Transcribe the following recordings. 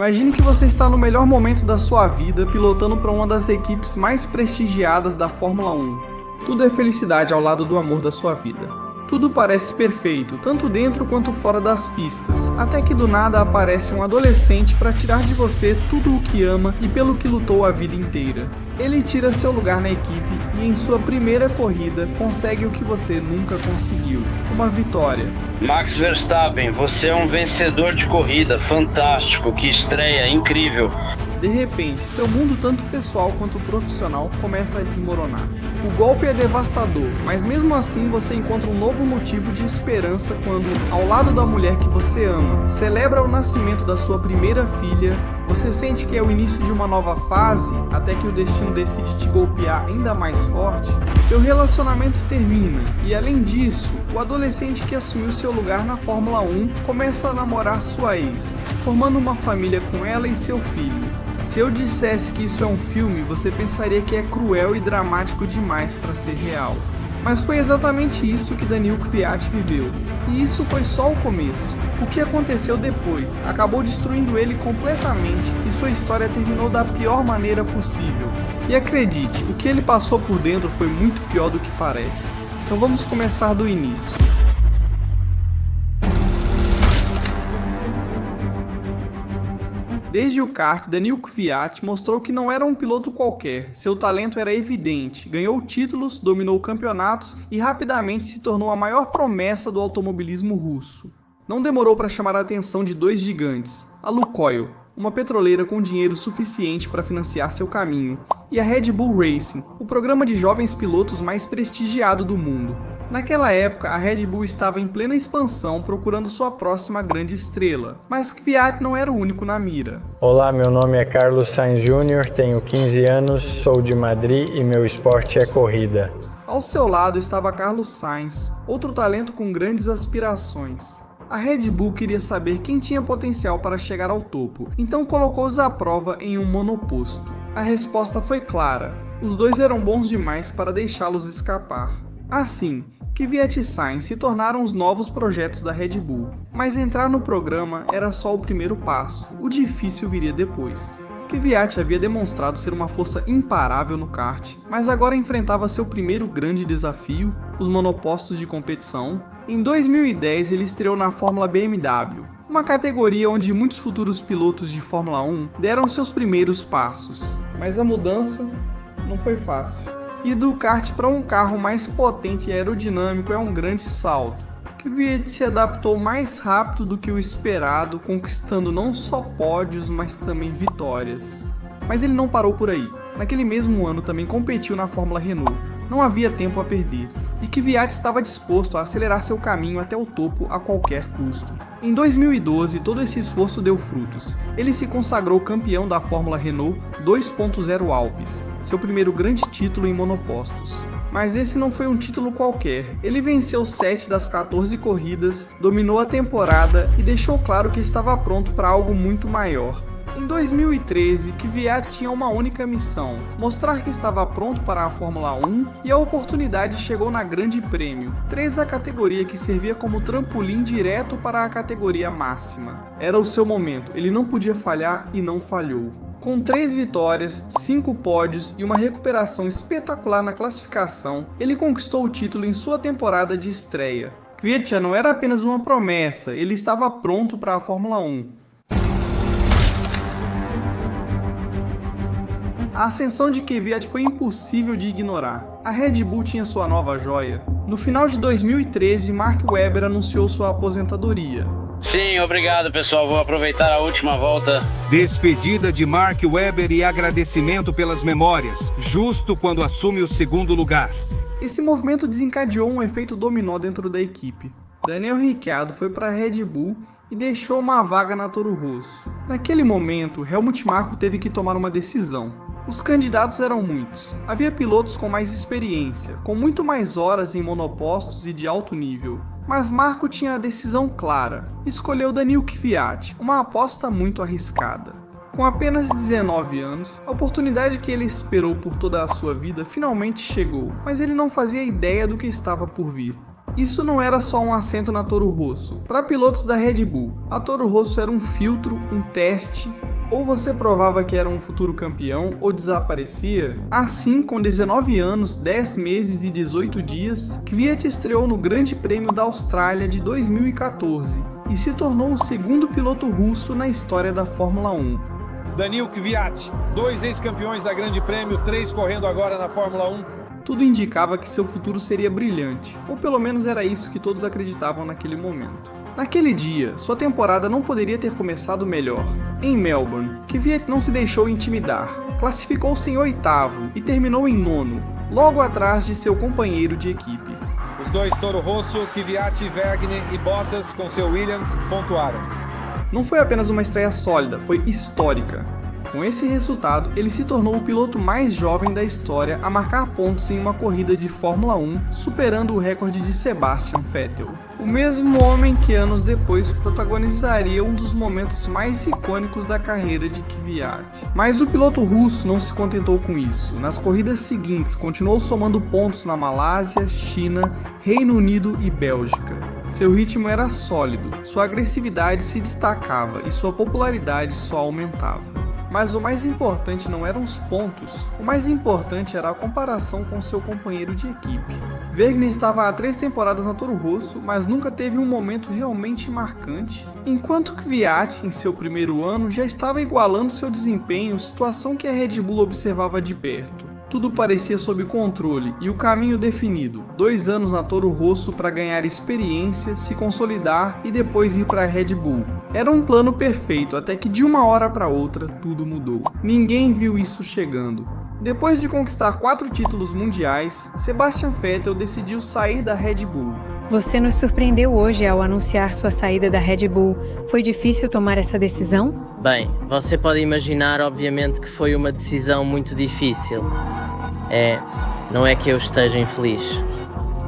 Imagine que você está no melhor momento da sua vida, pilotando para uma das equipes mais prestigiadas da Fórmula 1. Tudo é felicidade ao lado do amor da sua vida. Tudo parece perfeito, tanto dentro quanto fora das pistas, até que do nada aparece um adolescente para tirar de você tudo o que ama e pelo que lutou a vida inteira. Ele tira seu lugar na equipe e em sua primeira corrida consegue o que você nunca conseguiu, uma vitória. Max Verstappen, você é um vencedor de corrida, fantástico, que estreia, incrível. De repente, seu mundo tanto pessoal quanto profissional começa a desmoronar. O golpe é devastador, mas mesmo assim você encontra um novo motivo de esperança quando, ao lado da mulher que você ama, celebra o nascimento da sua primeira filha, você sente que é o início de uma nova fase, até que o destino decide te golpear ainda mais forte, seu relacionamento termina, e além disso, o adolescente que assumiu seu lugar na Fórmula 1 começa a namorar sua ex, formando uma família com ela e seu filho. Se eu dissesse que isso é um filme, você pensaria que é cruel e dramático demais para ser real. Mas foi exatamente isso que Daniil Kvyat viveu. E isso foi só o começo. O que aconteceu depois acabou destruindo ele completamente e sua história terminou da pior maneira possível. E acredite, o que ele passou por dentro foi muito pior do que parece. Então vamos começar do início. Desde o kart, Daniil Kvyat mostrou que não era um piloto qualquer, seu talento era evidente, ganhou títulos, dominou campeonatos e rapidamente se tornou a maior promessa do automobilismo russo. Não demorou para chamar a atenção de dois gigantes, a Lukoil, uma petroleira com dinheiro suficiente para financiar seu caminho, e a Red Bull Racing, o programa de jovens pilotos mais prestigiado do mundo. Naquela época, a Red Bull estava em plena expansão procurando sua próxima grande estrela, mas Kvyat não era o único na mira. Olá, meu nome é Carlos Sainz Jr., tenho 15 anos, sou de Madrid e meu esporte é corrida. Ao seu lado estava Carlos Sainz, outro talento com grandes aspirações. A Red Bull queria saber quem tinha potencial para chegar ao topo, então colocou-os à prova em um monoposto. A resposta foi clara, os dois eram bons demais para deixá-los escapar. Assim, Kvyat e Sainz se tornaram os novos projetos da Red Bull, mas entrar no programa era só o primeiro passo, o difícil viria depois. Kvyat havia demonstrado ser uma força imparável no kart, mas agora enfrentava seu primeiro grande desafio, os monopostos de competição. Em 2010 ele estreou na Fórmula BMW, uma categoria onde muitos futuros pilotos de Fórmula 1 deram seus primeiros passos, mas a mudança não foi fácil. E do kart para um carro mais potente e aerodinâmico é um grande salto. Kvyat se adaptou mais rápido do que o esperado, conquistando não só pódios, mas também vitórias. Mas ele não parou por aí. Naquele mesmo ano também competiu na Fórmula Renault. Não havia tempo a perder. E Kvyat estava disposto a acelerar seu caminho até o topo a qualquer custo. Em 2012, todo esse esforço deu frutos. Ele se consagrou campeão da Fórmula Renault 2.0 Alpes, seu primeiro grande título em monopostos. Mas esse não foi um título qualquer. Ele venceu 7 das 14 corridas, dominou a temporada e deixou claro que estava pronto para algo muito maior. Em 2013, Kvyat tinha uma única missão, mostrar que estava pronto para a Fórmula 1 e a oportunidade chegou na Grande Prêmio, 3 a categoria que servia como trampolim direto para a categoria máxima. Era o seu momento, ele não podia falhar e não falhou. Com 3 vitórias, 5 pódios e uma recuperação espetacular na classificação, ele conquistou o título em sua temporada de estreia. Kvyat já não era apenas uma promessa, ele estava pronto para a Fórmula 1. A ascensão de Kvyat foi impossível de ignorar. A Red Bull tinha sua nova joia. No final de 2013, Mark Webber anunciou sua aposentadoria. Sim, obrigado pessoal, vou aproveitar a última volta. Despedida de Mark Webber e agradecimento pelas memórias, justo quando assume o segundo lugar. Esse movimento desencadeou um efeito dominó dentro da equipe. Daniel Ricciardo foi para a Red Bull e deixou uma vaga na Toro Rosso. Naquele momento, Helmut Marko teve que tomar uma decisão. Os candidatos eram muitos. Havia pilotos com mais experiência, com muito mais horas em monopostos e de alto nível. Mas Marko tinha a decisão clara. Escolheu Daniil Kvyat, uma aposta muito arriscada. Com apenas 19 anos, a oportunidade que ele esperou por toda a sua vida finalmente chegou, mas ele não fazia ideia do que estava por vir. Isso não era só um assento na Toro Rosso. Para pilotos da Red Bull, a Toro Rosso era um filtro, um teste, Ou você provava que era um futuro campeão ou desaparecia. Assim, com 19 anos, 10 meses e 18 dias, Kvyat estreou no Grande Prêmio da Austrália de 2014 e se tornou o segundo piloto russo na história da Fórmula 1. Daniil Kvyat, 2 ex-campeões da Grande Prêmio, 3 correndo agora na Fórmula 1. Tudo indicava que seu futuro seria brilhante, ou pelo menos era isso que todos acreditavam naquele momento. Naquele dia, sua temporada não poderia ter começado melhor. Em Melbourne, Kvyat não se deixou intimidar, classificou-se em 8º e terminou em 9º, logo atrás de seu companheiro de equipe. Os dois Toro Rosso, Kvyat, Vergne e Bottas com seu Williams pontuaram. Não foi apenas uma estreia sólida, foi histórica. Com esse resultado, ele se tornou o piloto mais jovem da história a marcar pontos em uma corrida de Fórmula 1, superando o recorde de Sebastian Vettel. O mesmo homem que anos depois protagonizaria um dos momentos mais icônicos da carreira de Kvyat. Mas o piloto russo não se contentou com isso. Nas corridas seguintes, continuou somando pontos na Malásia, China, Reino Unido e Bélgica. Seu ritmo era sólido, sua agressividade se destacava e sua popularidade só aumentava. Mas o mais importante não eram os pontos, o mais importante era a comparação com seu companheiro de equipe. Vergne estava há 3 temporadas na Toro Rosso, mas nunca teve um momento realmente marcante, enquanto Kvyat, em seu primeiro ano, já estava igualando seu desempenho, situação que a Red Bull observava de perto. Tudo parecia sob controle e o caminho definido. 2 anos na Toro Rosso para ganhar experiência, se consolidar e depois ir para a Red Bull. Era um plano perfeito, até que de uma hora para outra tudo mudou. Ninguém viu isso chegando. Depois de conquistar 4 títulos mundiais, Sebastian Vettel decidiu sair da Red Bull. Você nos surpreendeu hoje ao anunciar sua saída da Red Bull. Foi difícil tomar essa decisão? Bem, você pode imaginar, obviamente, que foi uma decisão muito difícil. Não é que eu esteja infeliz.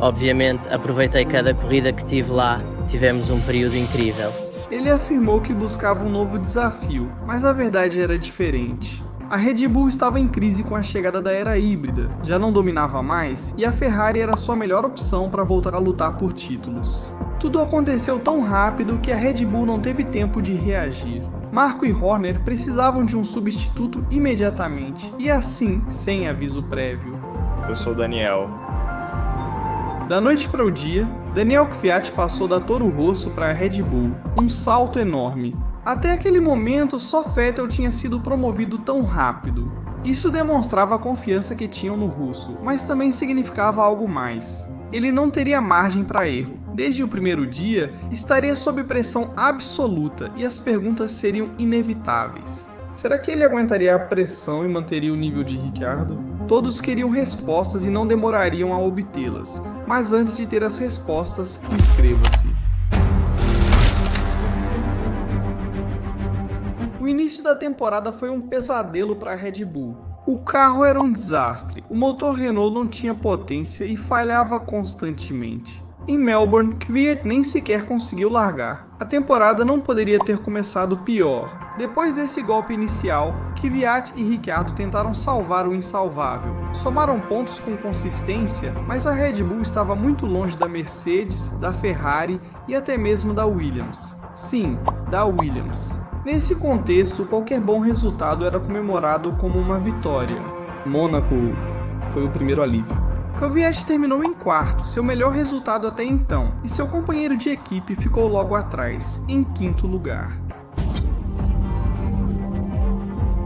Obviamente, aproveitei cada corrida que tive lá, tivemos um período incrível. Ele afirmou que buscava um novo desafio, mas a verdade era diferente. A Red Bull estava em crise com a chegada da era híbrida, já não dominava mais e a Ferrari era sua melhor opção para voltar a lutar por títulos. Tudo aconteceu tão rápido que a Red Bull não teve tempo de reagir. Marko e Horner precisavam de um substituto imediatamente, e assim, sem aviso prévio. Eu sou o Daniel. Da noite para o dia, Daniel Kvyat passou da Toro Rosso para a Red Bull, um salto enorme. Até aquele momento, só Vettel tinha sido promovido tão rápido. Isso demonstrava a confiança que tinham no russo, mas também significava algo mais. Ele não teria margem para erro. Desde o primeiro dia, estaria sob pressão absoluta e as perguntas seriam inevitáveis. Será que ele aguentaria a pressão e manteria o nível de Ricciardo? Todos queriam respostas e não demorariam a obtê-las. Mas antes de ter as respostas, inscreva-se. O início da temporada foi um pesadelo para a Red Bull. O carro era um desastre, o motor Renault não tinha potência e falhava constantemente. Em Melbourne, Kvyat nem sequer conseguiu largar. A temporada não poderia ter começado pior. Depois desse golpe inicial, Kvyat e Ricciardo tentaram salvar o insalvável. Somaram pontos com consistência, mas a Red Bull estava muito longe da Mercedes, da Ferrari e até mesmo da Williams. Sim, da Williams. Nesse contexto, qualquer bom resultado era comemorado como uma vitória. Mônaco foi o primeiro alívio. Kvyat terminou em 4º, seu melhor resultado até então, e seu companheiro de equipe ficou logo atrás, em 5º lugar.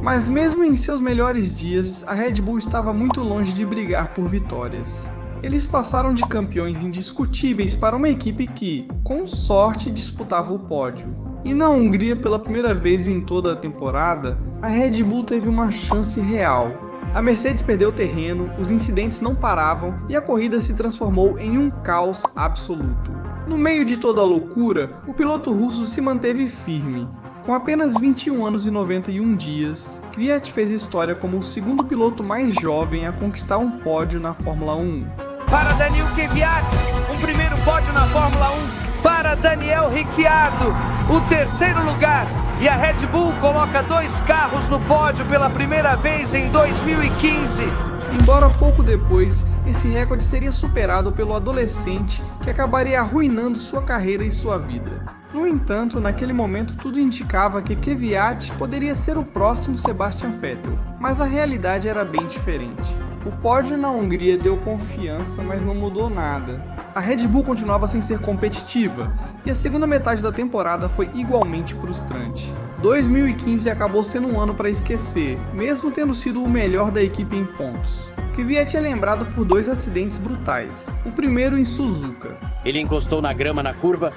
Mas mesmo em seus melhores dias, a Red Bull estava muito longe de brigar por vitórias. Eles passaram de campeões indiscutíveis para uma equipe que, com sorte, disputava o pódio. E na Hungria, pela primeira vez em toda a temporada, a Red Bull teve uma chance real. A Mercedes perdeu terreno, os incidentes não paravam e a corrida se transformou em um caos absoluto. No meio de toda a loucura, o piloto russo se manteve firme. Com apenas 21 anos e 91 dias, Kvyat fez história como o segundo piloto mais jovem a conquistar um pódio na Fórmula 1. Para Daniil Kvyat, um primeiro pódio na Fórmula 1. Para Daniel Ricciardo, o 3º lugar. E a Red Bull coloca 2 carros no pódio pela primeira vez em 2015. Embora pouco depois, esse recorde seria superado pelo adolescente que acabaria arruinando sua carreira e sua vida. No entanto, naquele momento tudo indicava que Kvyat poderia ser o próximo Sebastian Vettel, mas a realidade era bem diferente. O pódio na Hungria deu confiança, mas não mudou nada. A Red Bull continuava sem ser competitiva, e a segunda metade da temporada foi igualmente frustrante. 2015 acabou sendo um ano para esquecer, mesmo tendo sido o melhor da equipe em pontos. Kvyat é lembrado por 2 acidentes brutais, o primeiro em Suzuka. Ele encostou na grama na curva,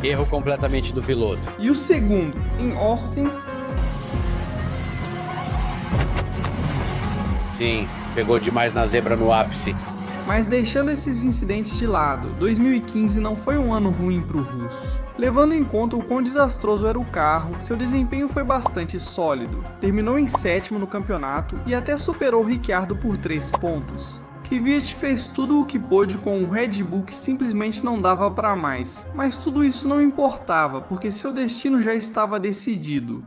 erro completamente do piloto. E o segundo, em Austin. Sim, pegou demais na zebra no ápice. Mas deixando esses incidentes de lado, 2015 não foi um ano ruim para o russo. Levando em conta o quão desastroso era o carro, seu desempenho foi bastante sólido. Terminou em 7º no campeonato e até superou Ricciardo por 3 pontos. Kvyat fez tudo o que pôde com um Red Bull que simplesmente não dava para mais, mas tudo isso não importava, porque seu destino já estava decidido.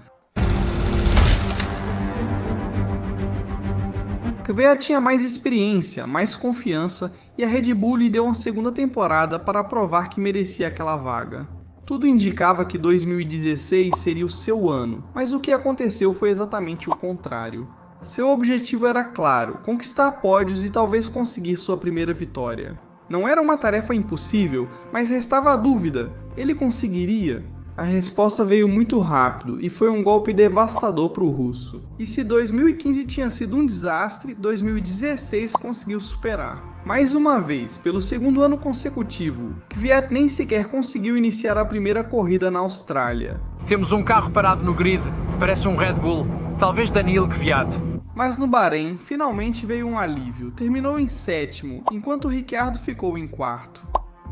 Kvyat tinha mais experiência, mais confiança e a Red Bull lhe deu uma segunda temporada para provar que merecia aquela vaga. Tudo indicava que 2016 seria o seu ano, mas o que aconteceu foi exatamente o contrário. Seu objetivo era claro, conquistar pódios e talvez conseguir sua primeira vitória. Não era uma tarefa impossível, mas restava a dúvida, ele conseguiria? A resposta veio muito rápido e foi um golpe devastador para o russo. E se 2015 tinha sido um desastre, 2016 conseguiu superar. Mais uma vez, pelo segundo ano consecutivo, Kvyat nem sequer conseguiu iniciar a primeira corrida na Austrália. Temos um carro parado no grid, parece um Red Bull, talvez Daniil Kvyat. Mas no Bahrein, finalmente veio um alívio, terminou em 7º, enquanto Ricciardo ficou em 4º.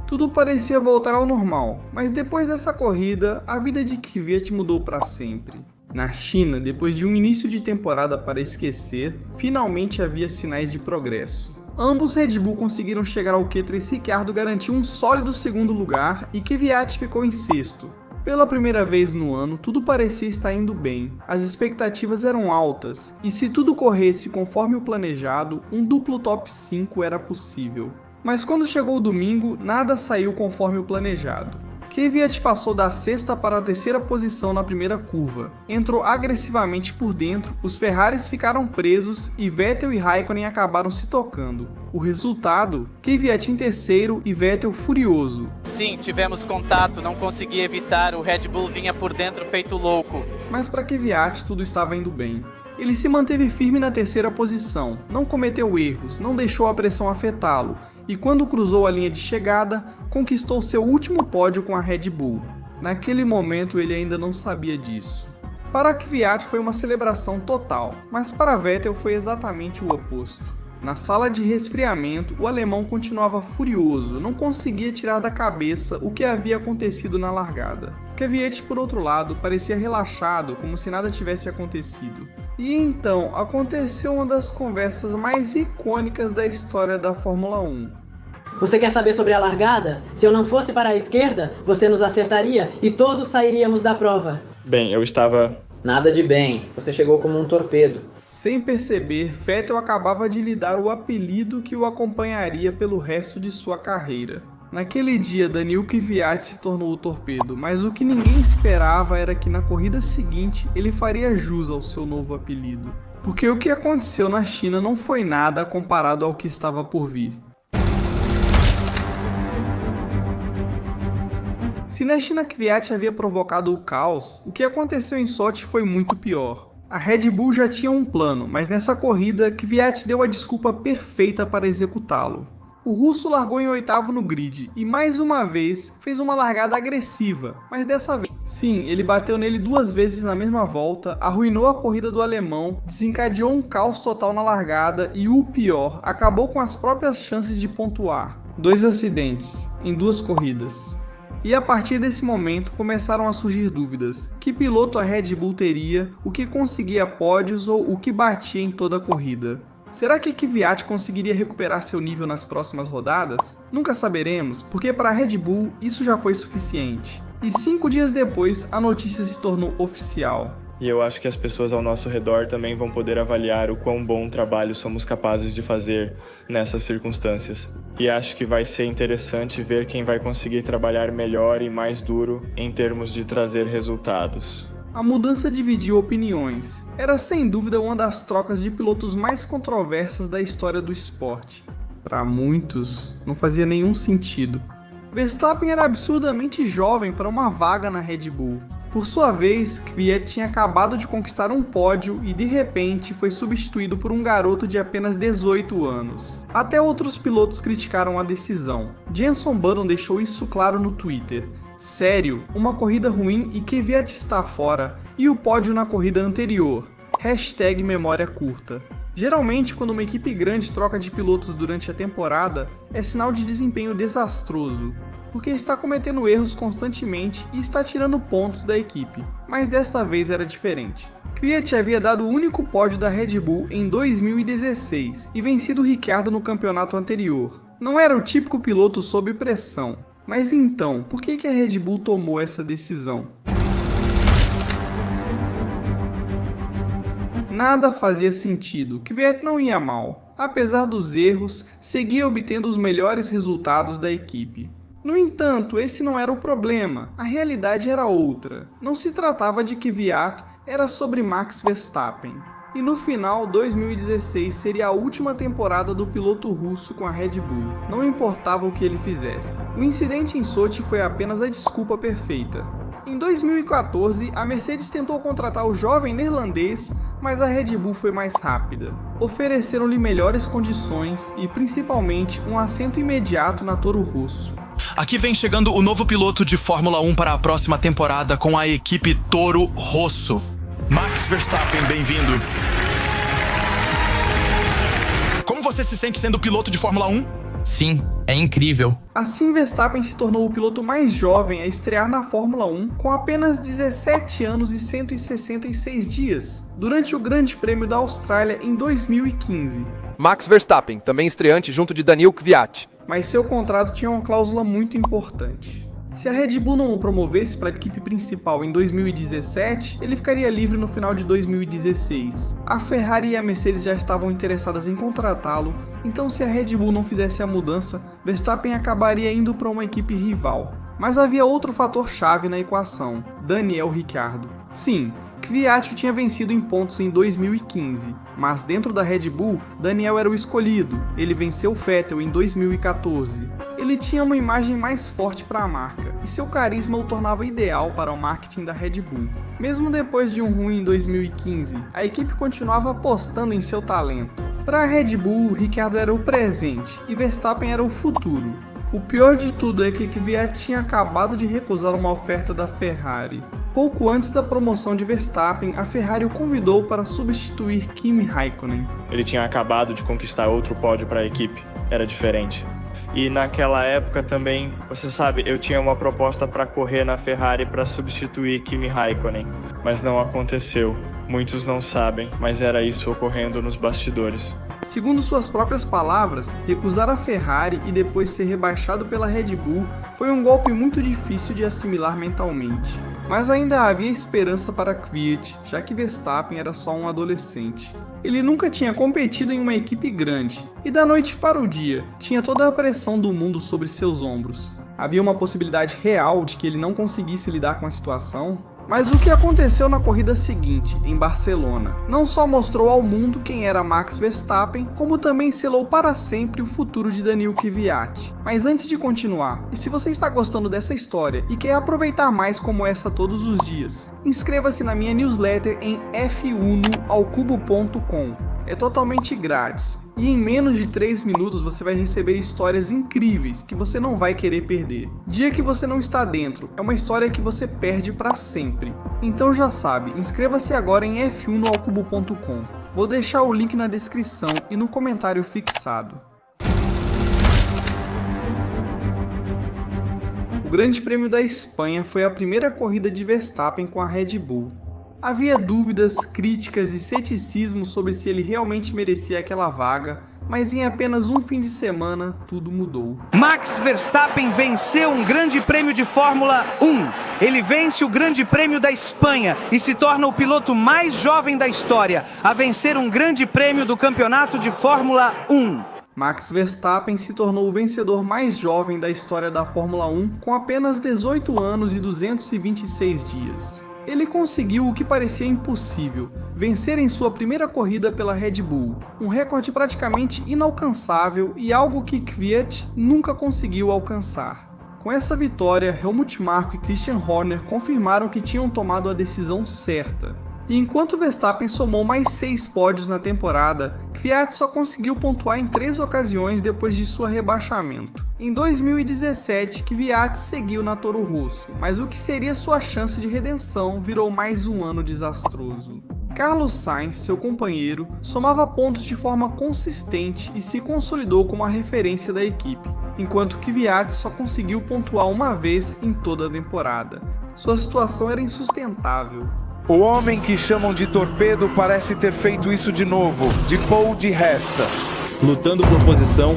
Tudo parecia voltar ao normal, mas depois dessa corrida, a vida de Kvyat mudou para sempre. Na China, depois de um início de temporada para esquecer, finalmente havia sinais de progresso. Ambos Red Bull conseguiram chegar ao Q3, Ricciardo garantiu um sólido segundo lugar e Kvyat ficou em 6º. Pela primeira vez no ano, tudo parecia estar indo bem, as expectativas eram altas, e se tudo corresse conforme o planejado, um duplo top 5 era possível. Mas quando chegou o domingo, nada saiu conforme o planejado. Kvyat passou da 6ª para a 3ª posição na primeira curva, entrou agressivamente por dentro, os Ferraris ficaram presos e Vettel e Raikkonen acabaram se tocando. O resultado? Kvyat em 3º e Vettel furioso. Sim, tivemos contato, não consegui evitar, o Red Bull vinha por dentro feito louco. Mas para Kvyat tudo estava indo bem. Ele se manteve firme na 3ª posição, não cometeu erros, não deixou a pressão afetá-lo, e quando cruzou a linha de chegada, conquistou seu último pódio com a Red Bull. Naquele momento ele ainda não sabia disso. Para Kvyat foi uma celebração total, mas para Vettel foi exatamente o oposto. Na sala de resfriamento, o alemão continuava furioso, não conseguia tirar da cabeça o que havia acontecido na largada. Kvyat, por outro lado, parecia relaxado, como se nada tivesse acontecido. E então, aconteceu uma das conversas mais icônicas da história da Fórmula 1. Você quer saber sobre a largada? Se eu não fosse para a esquerda, você nos acertaria e todos sairíamos da prova. Bem, eu estava... Nada de bem, você chegou como um torpedo. Sem perceber, Vettel acabava de lhe dar o apelido que o acompanharia pelo resto de sua carreira. Naquele dia, Daniil Kvyat se tornou o torpedo, mas o que ninguém esperava era que na corrida seguinte ele faria jus ao seu novo apelido. Porque o que aconteceu na China não foi nada comparado ao que estava por vir. Se na China Kvyat havia provocado o caos, o que aconteceu em Sochi foi muito pior. A Red Bull já tinha um plano, mas nessa corrida, Kvyat deu a desculpa perfeita para executá-lo. O russo largou em 8º no grid e mais uma vez fez uma largada agressiva, mas dessa vez, sim, ele bateu nele 2 vezes na mesma volta, arruinou a corrida do alemão, desencadeou um caos total na largada e o pior, acabou com as próprias chances de pontuar. 2 acidentes em 2 corridas. E a partir desse momento começaram a surgir dúvidas. Que piloto a Red Bull teria, o que conseguia pódios ou o que batia em toda a corrida? Será que Kvyat conseguiria recuperar seu nível nas próximas rodadas? Nunca saberemos, porque para a Red Bull isso já foi suficiente. E 5 dias depois, a notícia se tornou oficial. E eu acho que as pessoas ao nosso redor também vão poder avaliar o quão bom trabalho somos capazes de fazer nessas circunstâncias. E acho que vai ser interessante ver quem vai conseguir trabalhar melhor e mais duro em termos de trazer resultados. A mudança dividiu opiniões. Era sem dúvida uma das trocas de pilotos mais controversas da história do esporte. Para muitos, não fazia nenhum sentido. Verstappen era absurdamente jovem para uma vaga na Red Bull. Por sua vez, Kvyat tinha acabado de conquistar um pódio e de repente foi substituído por um garoto de apenas 18 anos. Até outros pilotos criticaram a decisão. Jenson Button deixou isso claro no Twitter. Sério, uma corrida ruim e Kvyat está fora, e o pódio na corrida anterior. Hashtag memória curta. Geralmente, quando uma equipe grande troca de pilotos durante a temporada, é sinal de desempenho desastroso, porque está cometendo erros constantemente e está tirando pontos da equipe. Mas desta vez era diferente. Kvyat havia dado o único pódio da Red Bull em 2016 e vencido Ricciardo no campeonato anterior. Não era o típico piloto sob pressão. Mas então, por que a Red Bull tomou essa decisão? Nada fazia sentido, Kvyat não ia mal. Apesar dos erros, seguia obtendo os melhores resultados da equipe. No entanto, esse não era o problema, a realidade era outra. Não se tratava de Kvyat, era sobre Max Verstappen. E no final, 2016 seria a última temporada do piloto russo com a Red Bull, não importava o que ele fizesse. O incidente em Sochi foi apenas a desculpa perfeita. Em 2014, a Mercedes tentou contratar o jovem neerlandês, mas a Red Bull foi mais rápida. Ofereceram-lhe melhores condições e, principalmente, um assento imediato na Toro Rosso. Aqui vem chegando o novo piloto de Fórmula 1 para a próxima temporada com a equipe Toro Rosso. Max Verstappen, bem-vindo. Como você se sente sendo piloto de Fórmula 1? Sim, é incrível. Assim, Verstappen se tornou o piloto mais jovem a estrear na Fórmula 1 com apenas 17 anos e 166 dias, durante o Grande Prêmio da Austrália em 2015. Max Verstappen, também estreante junto de Daniil Kvyat. Mas seu contrato tinha uma cláusula muito importante. Se a Red Bull não o promovesse para a equipe principal em 2017, ele ficaria livre no final de 2016. A Ferrari e a Mercedes já estavam interessadas em contratá-lo, então se a Red Bull não fizesse a mudança, Verstappen acabaria indo para uma equipe rival. Mas havia outro fator chave na equação: Daniel Ricciardo. Sim, Kvyat tinha vencido em pontos em 2015, mas dentro da Red Bull, Daniel era o escolhido. Ele venceu Vettel em 2014. Ele tinha uma imagem mais forte para a marca, e seu carisma o tornava ideal para o marketing da Red Bull. Mesmo depois de um ruim em 2015, a equipe continuava apostando em seu talento. Para a Red Bull, Ricciardo era o presente e Verstappen era o futuro. O pior de tudo é que Kvyat tinha acabado de recusar uma oferta da Ferrari. Pouco antes da promoção de Verstappen, a Ferrari o convidou para substituir Kimi Raikkonen. Ele tinha acabado de conquistar outro pódio para a equipe, era diferente. E naquela época também, você sabe, eu tinha uma proposta para correr na Ferrari para substituir Kimi Raikkonen, mas não aconteceu. Muitos não sabem, mas era isso ocorrendo nos bastidores. Segundo suas próprias palavras, recusar a Ferrari e depois ser rebaixado pela Red Bull foi um golpe muito difícil de assimilar mentalmente. Mas ainda havia esperança para Kvyat, já que Verstappen era só um adolescente. Ele nunca tinha competido em uma equipe grande, e da noite para o dia, tinha toda a pressão do mundo sobre seus ombros. Havia uma possibilidade real de que ele não conseguisse lidar com a situação. Mas o que aconteceu na corrida seguinte, em Barcelona, não só mostrou ao mundo quem era Max Verstappen, como também selou para sempre o futuro de Daniil Kvyat. Mas antes de continuar, e se você está gostando dessa história e quer aproveitar mais como essa todos os dias, inscreva-se na minha newsletter em f1alcubo.com. É totalmente grátis. E em menos de 3 minutos você vai receber histórias incríveis que você não vai querer perder. Dia que você não está dentro, é uma história que você perde para sempre. Então já sabe, inscreva-se agora em f1alcubo.com. Vou deixar o link na descrição e no comentário fixado. O Grande Prêmio da Espanha foi a primeira corrida de Verstappen com a Red Bull. Havia dúvidas, críticas e ceticismo sobre se ele realmente merecia aquela vaga, Mas em apenas um fim de semana, tudo mudou. Max Verstappen venceu um grande prêmio de Fórmula 1. Ele vence o Grande Prêmio da Espanha e se torna o piloto mais jovem da história a vencer um grande prêmio do campeonato de Fórmula 1. Max Verstappen se tornou o vencedor mais jovem da história da Fórmula 1 com apenas 18 anos e 226 dias. Ele conseguiu o que parecia impossível, vencer em sua primeira corrida pela Red Bull, um recorde praticamente inalcançável e algo que Kvyat nunca conseguiu alcançar. Com essa vitória, Helmut Marko e Christian Horner confirmaram que tinham tomado a decisão certa. E enquanto Verstappen somou mais 6 pódios na temporada, Kvyat só conseguiu pontuar em 3 ocasiões depois de seu rebaixamento. Em 2017, Kvyat seguiu na Toro Rosso, mas o que seria sua chance de redenção virou mais um ano desastroso. Carlos Sainz, seu companheiro, somava pontos de forma consistente e se consolidou como a referência da equipe, enquanto Kvyat só conseguiu pontuar uma vez em toda a temporada. Sua situação era insustentável. O homem que chamam de torpedo parece ter feito isso de novo, de Paul di Resta. Lutando por posição.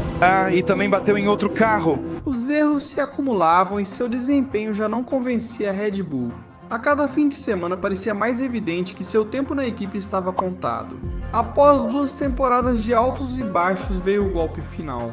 E também bateu em outro carro. Os erros se acumulavam e seu desempenho já não convencia a Red Bull. A cada fim de semana parecia mais evidente que seu tempo na equipe estava contado. Após 2 temporadas de altos e baixos veio o golpe final.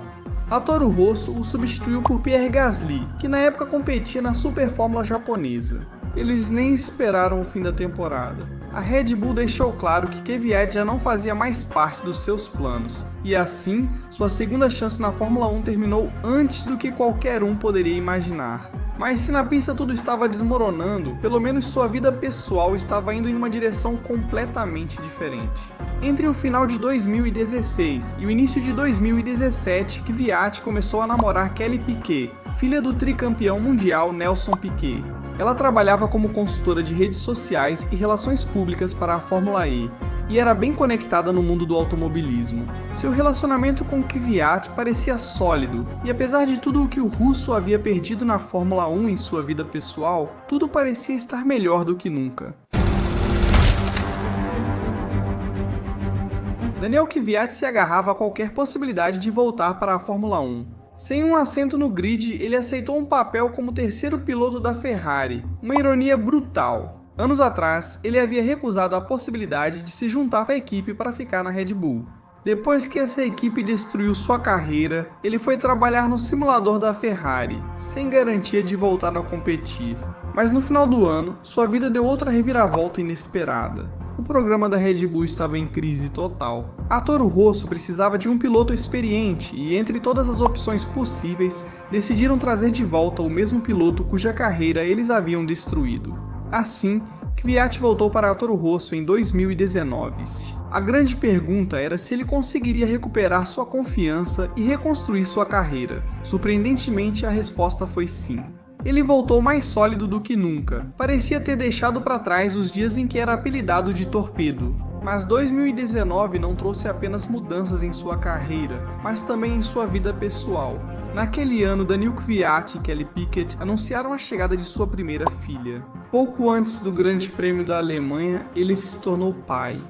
A Toro Rosso o substituiu por Pierre Gasly, que na época competia na Super Fórmula japonesa. Eles nem esperaram o fim da temporada. A Red Bull deixou claro que Kvyat já não fazia mais parte dos seus planos, e assim, sua segunda chance na Fórmula 1 terminou antes do que qualquer um poderia imaginar. Mas se na pista tudo estava desmoronando, pelo menos sua vida pessoal estava indo em uma direção completamente diferente. Entre o final de 2016 e o início de 2017, Kvyat começou a namorar Kelly Piquet, filha do tricampeão mundial Nelson Piquet. Ela trabalhava como consultora de redes sociais e relações públicas para a Fórmula E, e era bem conectada no mundo do automobilismo. Seu relacionamento com Kvyat parecia sólido, e apesar de tudo o que o russo havia perdido na Fórmula 1 em sua vida pessoal, tudo parecia estar melhor do que nunca. Daniel Kvyat se agarrava a qualquer possibilidade de voltar para a Fórmula 1. Sem um assento no grid, ele aceitou um papel como terceiro piloto da Ferrari, uma ironia brutal. Anos atrás, ele havia recusado a possibilidade de se juntar à equipe para ficar na Red Bull. Depois que essa equipe destruiu sua carreira, ele foi trabalhar no simulador da Ferrari, sem garantia de voltar a competir. Mas no final do ano, sua vida deu outra reviravolta inesperada. O programa da Red Bull estava em crise total. A Toro Rosso precisava de um piloto experiente e, entre todas as opções possíveis, decidiram trazer de volta o mesmo piloto cuja carreira eles haviam destruído. Assim, Kvyat voltou para a Toro Rosso em 2019. A grande pergunta era se ele conseguiria recuperar sua confiança e reconstruir sua carreira. Surpreendentemente, a resposta foi sim. Ele voltou mais sólido do que nunca. Parecia ter deixado para trás os dias em que era apelidado de torpedo. Mas 2019 não trouxe apenas mudanças em sua carreira, mas também em sua vida pessoal. Naquele ano, Daniil Kvyat e Kelly Piquet anunciaram a chegada de sua primeira filha. Pouco antes do Grande Prêmio da Alemanha, ele se tornou pai.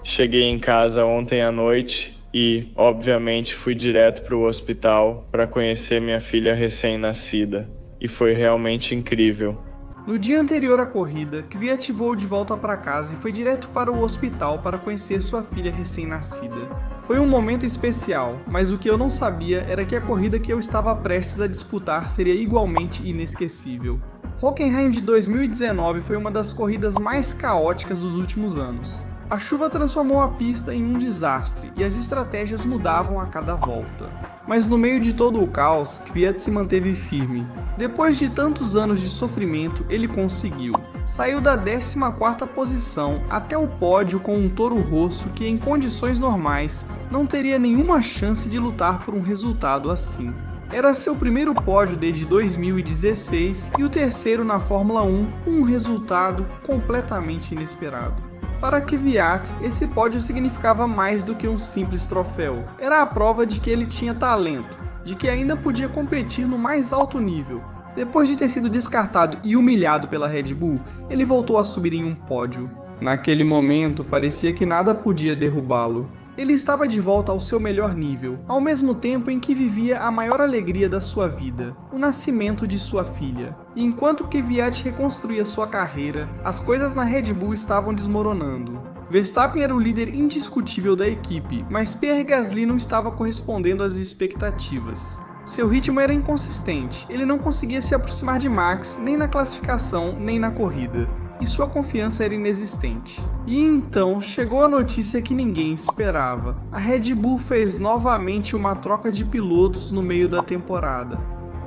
Cheguei em casa ontem à noite e, obviamente, fui direto para o hospital para conhecer minha filha recém-nascida. E foi realmente incrível. No dia anterior à corrida, Kvyat voou de volta para casa e foi direto para o hospital para conhecer sua filha recém-nascida. Foi um momento especial, mas o que eu não sabia era que a corrida que eu estava prestes a disputar seria igualmente inesquecível. Hockenheim de 2019 foi uma das corridas mais caóticas dos últimos anos. A chuva transformou a pista em um desastre e as estratégias mudavam a cada volta. Mas no meio de todo o caos, Kvyat se manteve firme. Depois de tantos anos de sofrimento, ele conseguiu. Saiu da 14ª posição até o pódio com um Toro Rosso que, em condições normais, não teria nenhuma chance de lutar por um resultado assim. Era seu primeiro pódio desde 2016 e o terceiro na Fórmula 1, um resultado completamente inesperado. Para Kvyat, esse pódio significava mais do que um simples troféu. Era a prova de que ele tinha talento, de que ainda podia competir no mais alto nível. Depois de ter sido descartado e humilhado pela Red Bull, ele voltou a subir em um pódio. Naquele momento, parecia que nada podia derrubá-lo. Ele estava de volta ao seu melhor nível, ao mesmo tempo em que vivia a maior alegria da sua vida, o nascimento de sua filha. E enquanto Kvyat reconstruía sua carreira, as coisas na Red Bull estavam desmoronando. Verstappen era o líder indiscutível da equipe, mas Pierre Gasly não estava correspondendo às expectativas. Seu ritmo era inconsistente, ele não conseguia se aproximar de Max nem na classificação nem na corrida, e sua confiança era inexistente. E então chegou a notícia que ninguém esperava. A Red Bull fez novamente uma troca de pilotos no meio da temporada.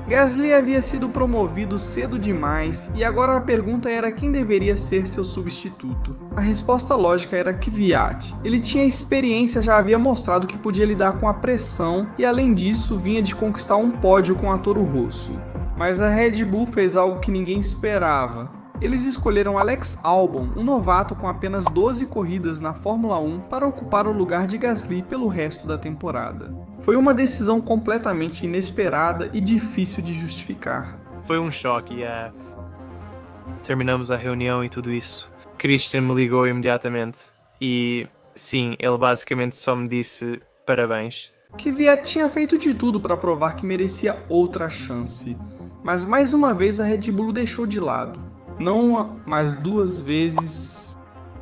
Gasly havia sido promovido cedo demais e agora a pergunta era quem deveria ser seu substituto. A resposta lógica era Kvyat. Ele tinha experiência, já havia mostrado que podia lidar com a pressão e além disso vinha de conquistar um pódio com a Toro Rosso. Mas a Red Bull fez algo que ninguém esperava. Eles escolheram Alex Albon, um novato com apenas 12 corridas na Fórmula 1, para ocupar o lugar de Gasly pelo resto da temporada. Foi uma decisão completamente inesperada e difícil de justificar. Foi um choque, terminamos a reunião e tudo isso. Christian me ligou imediatamente e, sim, ele basicamente só me disse parabéns. Kvyat tinha feito de tudo para provar que merecia outra chance, mas mais uma vez a Red Bull o deixou de lado. Não uma, mas 2 vezes.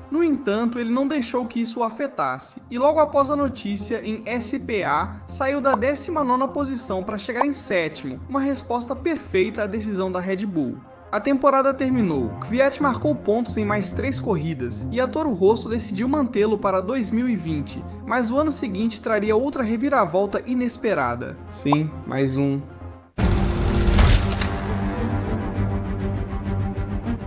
No entanto, ele não deixou que isso o afetasse, e logo após a notícia, em SPA, saiu da 19ª posição para chegar em 7º, uma resposta perfeita à decisão da Red Bull. A temporada terminou, Kvyat marcou pontos em mais 3 corridas, e a Toro Rosso decidiu mantê-lo para 2020, mas o ano seguinte traria outra reviravolta inesperada. Sim, mais um.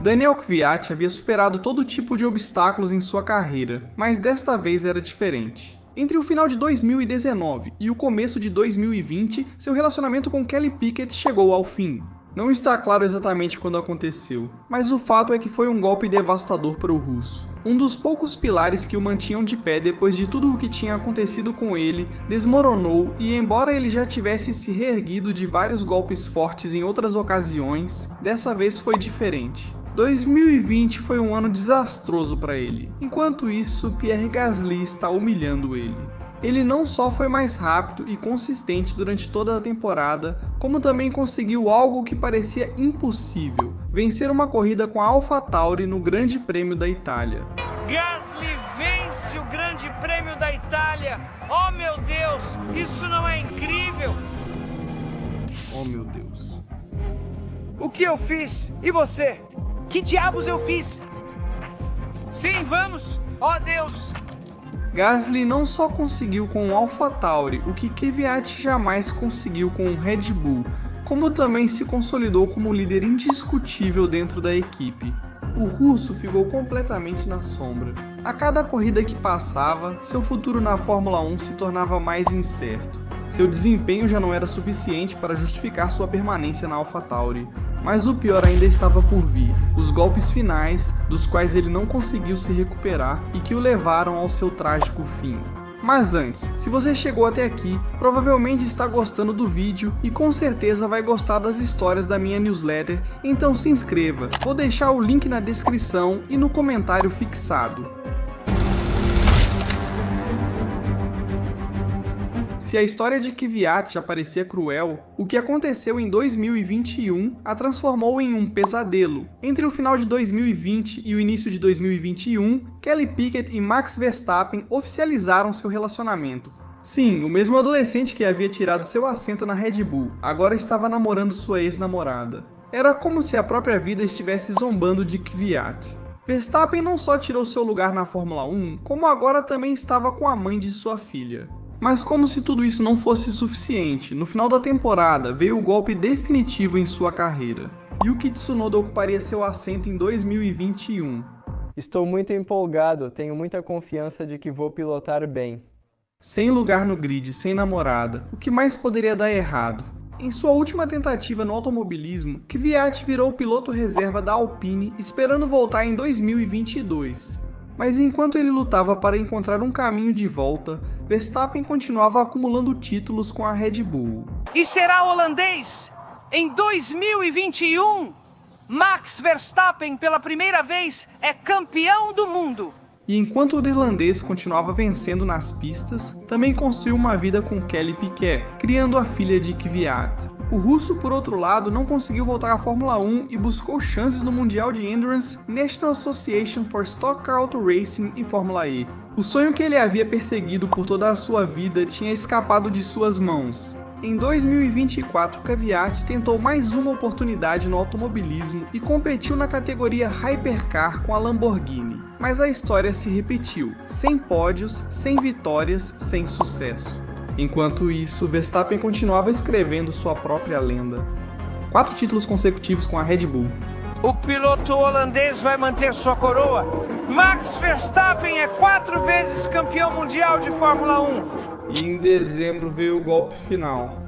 Daniel Kvyat havia superado todo tipo de obstáculos em sua carreira, mas desta vez era diferente. Entre o final de 2019 e o começo de 2020, seu relacionamento com Kelly Piquet chegou ao fim. Não está claro exatamente quando aconteceu, mas o fato é que foi um golpe devastador para o russo. Um dos poucos pilares que o mantinham de pé depois de tudo o que tinha acontecido com ele desmoronou e, embora ele já tivesse se reerguido de vários golpes fortes em outras ocasiões, dessa vez foi diferente. 2020 foi um ano desastroso para ele. Enquanto isso, Pierre Gasly está humilhando ele. Ele não só foi mais rápido e consistente durante toda a temporada, como também conseguiu algo que parecia impossível: vencer uma corrida com a AlphaTauri no Grande Prêmio da Itália. Gasly vence o Grande Prêmio da Itália! Oh meu Deus, isso não é incrível? Oh meu Deus. O que eu fiz? E você? Que diabos eu fiz? Sim, vamos! Oh Deus! Gasly não só conseguiu com o AlphaTauri o que Kvyat jamais conseguiu com o Red Bull, como também se consolidou como líder indiscutível dentro da equipe. O russo ficou completamente na sombra. A cada corrida que passava, seu futuro na Fórmula 1 se tornava mais incerto. Seu desempenho já não era suficiente para justificar sua permanência na AlphaTauri, mas o pior ainda estava por vir: os golpes finais, dos quais ele não conseguiu se recuperar e que o levaram ao seu trágico fim. Mas antes, se você chegou até aqui, provavelmente está gostando do vídeo e com certeza vai gostar das histórias da minha newsletter, então se inscreva, vou deixar o link na descrição e no comentário fixado. Se a história de Kvyat já parecia cruel, o que aconteceu em 2021 a transformou em um pesadelo. Entre o final de 2020 e o início de 2021, Kelly Piquet e Max Verstappen oficializaram seu relacionamento. Sim, o mesmo adolescente que havia tirado seu assento na Red Bull, agora estava namorando sua ex-namorada. Era como se a própria vida estivesse zombando de Kvyat. Verstappen não só tirou seu lugar na Fórmula 1, como agora também estava com a mãe de sua filha. Mas como se tudo isso não fosse suficiente, no final da temporada veio o golpe definitivo em sua carreira. Yuki Tsunoda ocuparia seu assento em 2021. Estou muito empolgado, tenho muita confiança de que vou pilotar bem. Sem lugar no grid, sem namorada, o que mais poderia dar errado? Em sua última tentativa no automobilismo, Kvyat virou piloto reserva da Alpine, esperando voltar em 2022. Mas enquanto ele lutava para encontrar um caminho de volta, Verstappen continuava acumulando títulos com a Red Bull. E será holandês? Em 2021, Max Verstappen pela primeira vez é campeão do mundo. E enquanto o irlandês continuava vencendo nas pistas, também construiu uma vida com Kelly Piquet, criando a filha de Kvyat. O russo, por outro lado, não conseguiu voltar à Fórmula 1 e buscou chances no Mundial de Endurance, National Association for Stock Car Auto Racing e Fórmula E. O sonho que ele havia perseguido por toda a sua vida tinha escapado de suas mãos. Em 2024, Kvyat tentou mais uma oportunidade no automobilismo e competiu na categoria Hypercar com a Lamborghini. Mas a história se repetiu, sem pódios, sem vitórias, sem sucesso. Enquanto isso, Verstappen continuava escrevendo sua própria lenda. 4 títulos consecutivos com a Red Bull. O piloto holandês vai manter sua coroa. Max Verstappen é 4 vezes campeão mundial de Fórmula 1. E em dezembro veio o golpe final.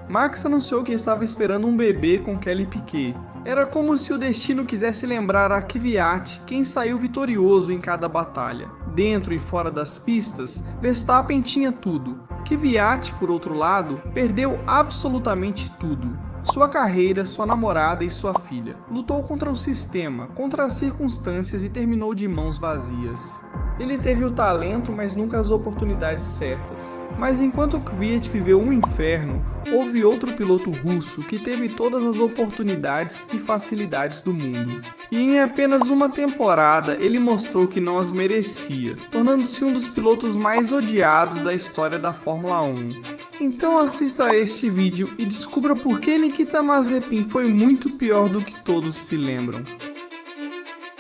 Max anunciou que estava esperando um bebê com Kelly Piquet. Era como se o destino quisesse lembrar a Kvyat quem saiu vitorioso em cada batalha. Dentro e fora das pistas, Verstappen tinha tudo. Kvyat, por outro lado, perdeu absolutamente tudo. Sua carreira, sua namorada e sua filha. Lutou contra o sistema, contra as circunstâncias e terminou de mãos vazias. Ele teve o talento, mas nunca as oportunidades certas. Mas enquanto Kvyat viveu um inferno, houve outro piloto russo que teve todas as oportunidades e facilidades do mundo. E em apenas uma temporada, ele mostrou que não as merecia, tornando-se um dos pilotos mais odiados da história da Fórmula 1. Então assista a este vídeo e descubra por que Nikita Mazepin foi muito pior do que todos se lembram.